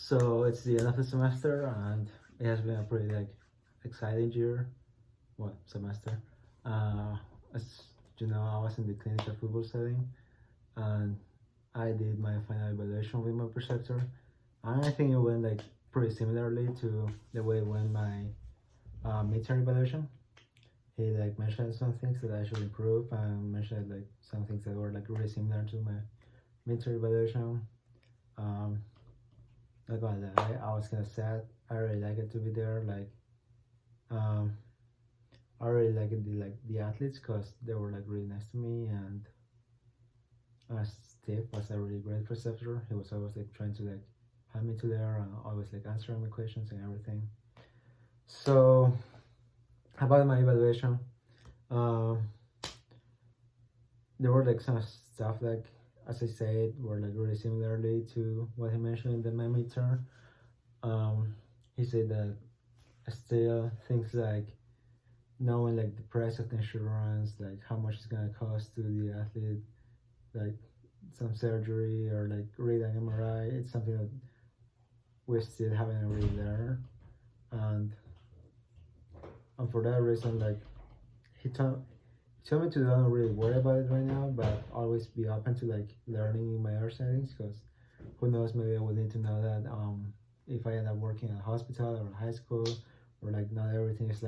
So it's the end of the semester, and it has been a pretty exciting year. What semester? Uh, as you know, I was in the clinical football setting, and I did my final evaluation with my preceptor, and I think it went pretty similarly to the way it went my midterm evaluation. He mentioned some things that I should improve, and mentioned some things that were really similar to my midterm evaluation. Um, Not gonna lie, I was kind of sad. I really like it to be there. Um, I really like the athletes because they were really nice to me, and Steve was a really great preceptor. He was always trying to help me to there, and always answering my questions and everything. So about my evaluation, um, there were some stuff as I said were really similarly to what he mentioned in the my midterm. Um, he said that still things knowing the price of the insurance, how much it's gonna cost to the athlete, like some surgery or read an MRI. It's something that we still haven't really learned, and for that reason, he told me to don't really worry about it right now, but always be open to learning in my other settings because who knows, maybe I will need to know that if I end up working at a hospital or a high school, or not everything is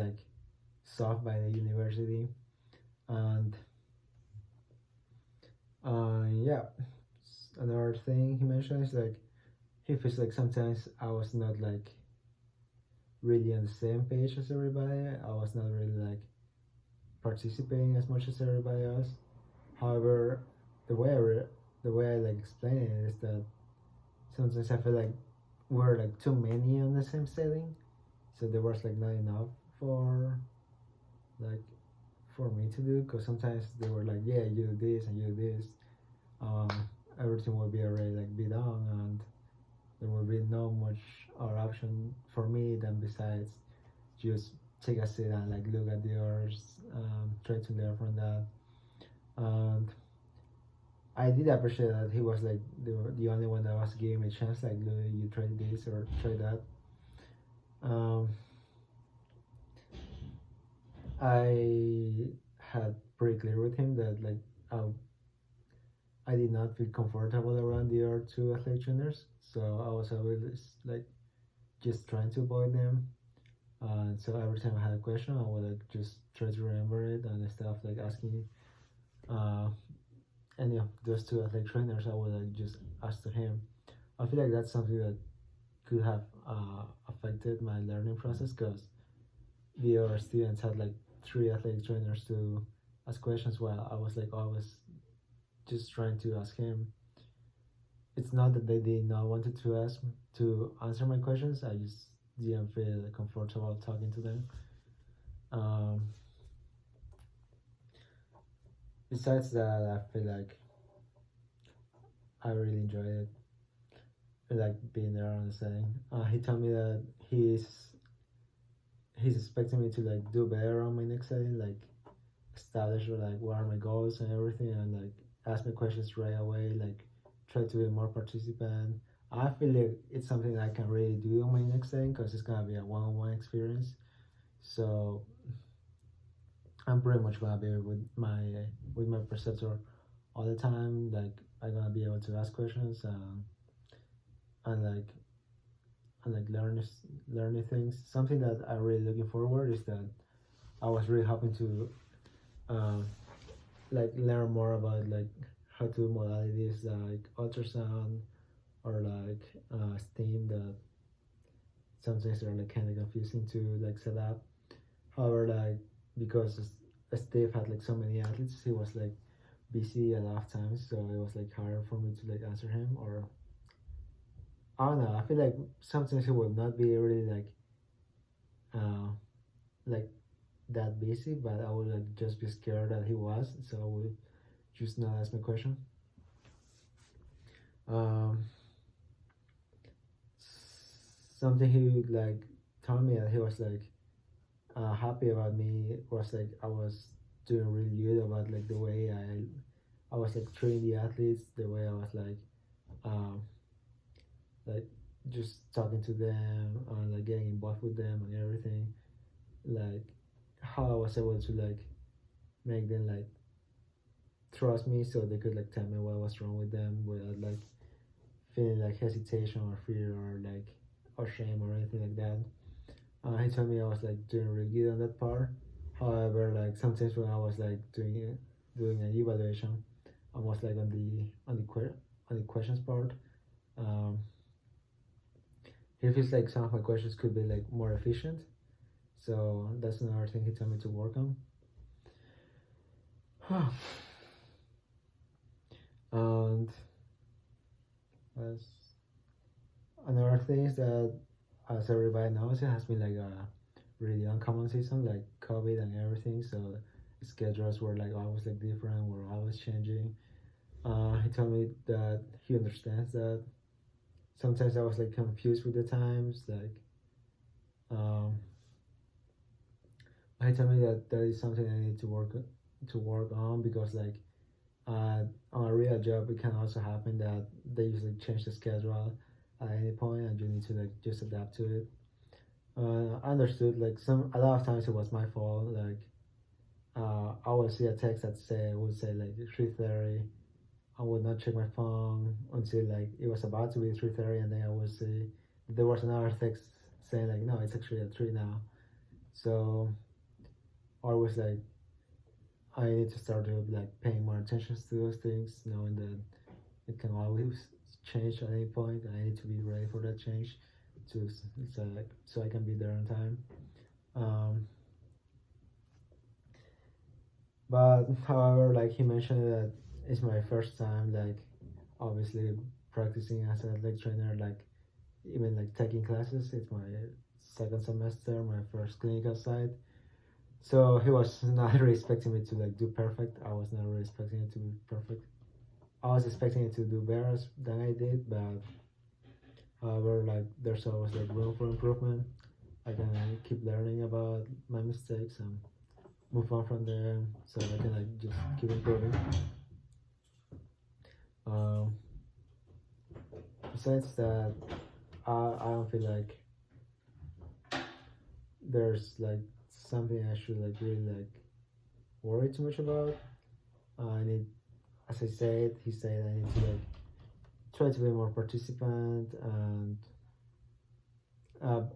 solved by the university. And yeah, another thing he mentioned is he feels sometimes I was not really on the same page as everybody. I was not really participating as much as everybody else. However, the way the way I explain it is that sometimes I feel we're too many on the same setting, so there was not enough for like for me to do, because sometimes they were yeah, you do this and you do this, um, everything will be already be done, and there will be no much other option for me than besides just take a seat and look at the others, try to learn from that. And I did appreciate that he was the only one that was giving me a chance, Louis, you try this or try that. um, I had pretty clear with him that I did not feel comfortable around the other two athletic trainers, so I was always just trying to avoid them. And so every time I had a question, I would just try to remember it, and instead of asking uh, any of those two athletic trainers, I would just ask to him. I feel that's something that could have affected my learning process, because the other students had three athletic trainers to ask questions, while I was always just trying to ask him. It's not that they did not wanted to ask to answer my questions. I just didn't feel comfortable talking to them. Um, Besides that, I feel I really enjoyed it, being there on the setting. He told me that he's expecting me to do better on my next setting, establish what are my goals and everything, and ask me questions right away, try to be more participant. I feel it's something that I can really do on my next setting, because it's gonna be a one-on-one experience. So I'm pretty much gonna be with my preceptor all the time. I'm gonna be able to ask questions, and learning things. Something that I'm really looking forward is that I was really hoping to um, learn more about how to modalities like ultrasound or STEAM, that sometimes are kind of confusing to set up. However, because Steve had so many athletes, he was busy a lot of times, so it was harder for me to answer him. Or I don't know. I feel sometimes he would not be really uh like that busy, but I would just be scared that he was, so I would just not ask my question. Um, Something he told me that he was happy about me was I was doing really good about the way I was training the athletes, the way I was um like just talking to them and like getting involved with them and everything, like how I was able to like make them like trust me so they could like tell me what was wrong with them without like feeling like hesitation or fear or like or shame or anything like that. He told me I was like doing really good on that part. However, like sometimes when I was like doing an evaluation, I was like on the questions part. Um, he feels like some of my questions could be like more efficient. So that's another thing he told me to work on. And as another thing is that, as everybody knows, it has been like a really uncommon season, like COVID and everything. So schedules were like always like different, were always changing. He told me that he understands that sometimes I was like confused with the times. Like, um, he told me that that is something I need to work on because like on a real job, it can also happen that they usually change the schedule at any point, and you need to like just adapt to it. I understood like a lot of times it was my fault. Like I would see a text that would say like 3:30. I would not check my phone until like it was about to be 3:30, and then I would see there was another text saying like no, it's actually at 3 now. So I was like I need to start to like paying more attention to those things, knowing that it can always change at any point. I need to be ready for that change, to so I can be there on time. Um, but however, like he mentioned that it's my first time, like obviously practicing as an athletic trainer, like even like taking classes. It's my second semester, my first clinical site. So he was not really expecting me to like do perfect. I was not really expecting it to be perfect. I was expecting it to do better than I did, but however, like there's always like room for improvement. I can keep learning about my mistakes and move on from there, so I can like just keep improving. Um, Besides that, I don't feel like there's like something I should like really like worry too much about. I need, as I said, he said I need to like try to be more participant and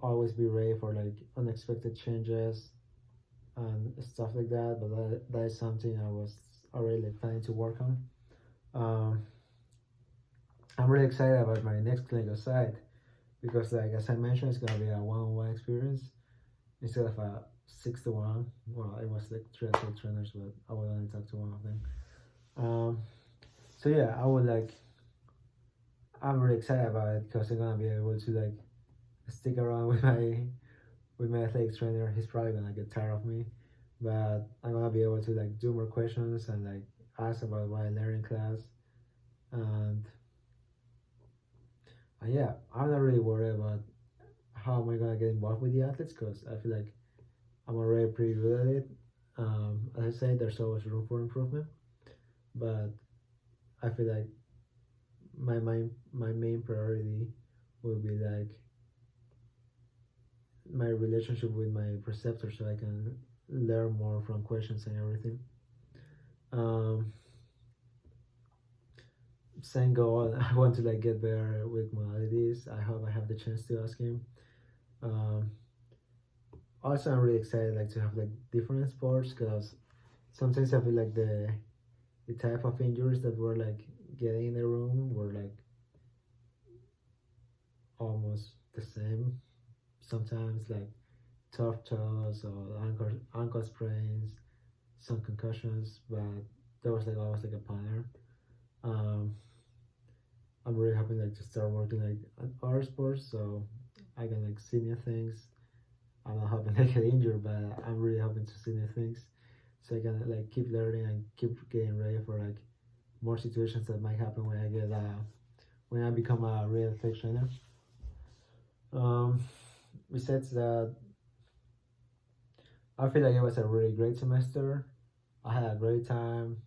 always be ready for like unexpected changes and stuff like that. But that is something I was already like planning to work on. Um, I'm really excited about my next clinical site because, like as I mentioned, it's gonna be a one-on-one experience instead of a 6-to-1. Well, it was like three athletic trainers, but I will only talk to one of them. Um, so yeah, I'm really excited about it because I'm gonna be able to like stick around with my athletics trainer. He's probably gonna get tired of me, but I'm gonna be able to like do more questions and like ask about what I learned in class. And yeah, I'm not really worried about how am I gonna get involved with the athletes because I feel like I'm already pretty good at it. As I say, there's always room for improvement, but I feel like my main priority will be like my relationship with my preceptor, so I can learn more from questions and everything. Um, Same goal. I want to like get better with modalities. I hope I have the chance to ask him. Um, Also, I'm really excited like to have like different sports because sometimes I feel like the type of injuries that we're like getting in the room were like almost the same. Sometimes like tough toes or ankle sprains, some concussions, but there was like always like a pattern. Um, I'm really hoping like to start working like on other sports so I can like see new things. I'm not hoping I get injured, but I'm really hoping to see new things so I can like keep learning and keep getting ready for like more situations that might happen when I become a real athletic trainer. Um, Besides that, I feel like it was a really great semester. I had a great time.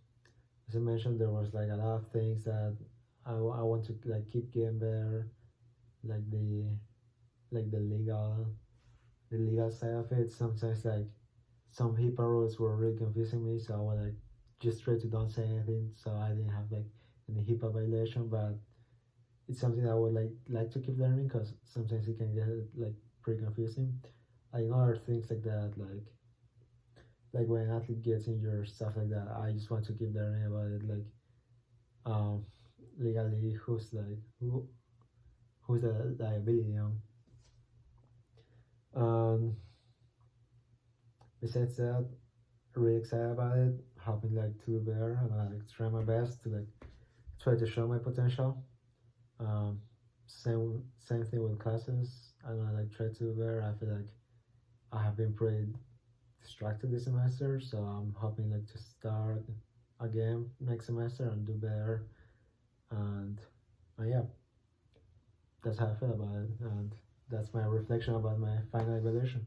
As I mentioned, there was like a lot of things that I want to like keep getting better. like the legal side of it. Sometimes like some HIPAA rules were really confusing me, so I would like just try to don't say anything, so I didn't have like any HIPAA violation. But it's something I would like to keep learning because sometimes it can get like pretty confusing. Like other things like that, like when an athlete gets injured, stuff like that. I just want to keep learning about it, like um legally who's the liability on. Um, Besides that, really excited about it. Hoping like to do better. I'm gonna like try my best to like try to show my potential. Um, same thing with classes. I'm gonna like try to do better. I feel like I have been pretty distracted this semester, so I'm hoping like to start again next semester and do better. And yeah, that's how I feel about it, and that's my reflection about my final evaluation.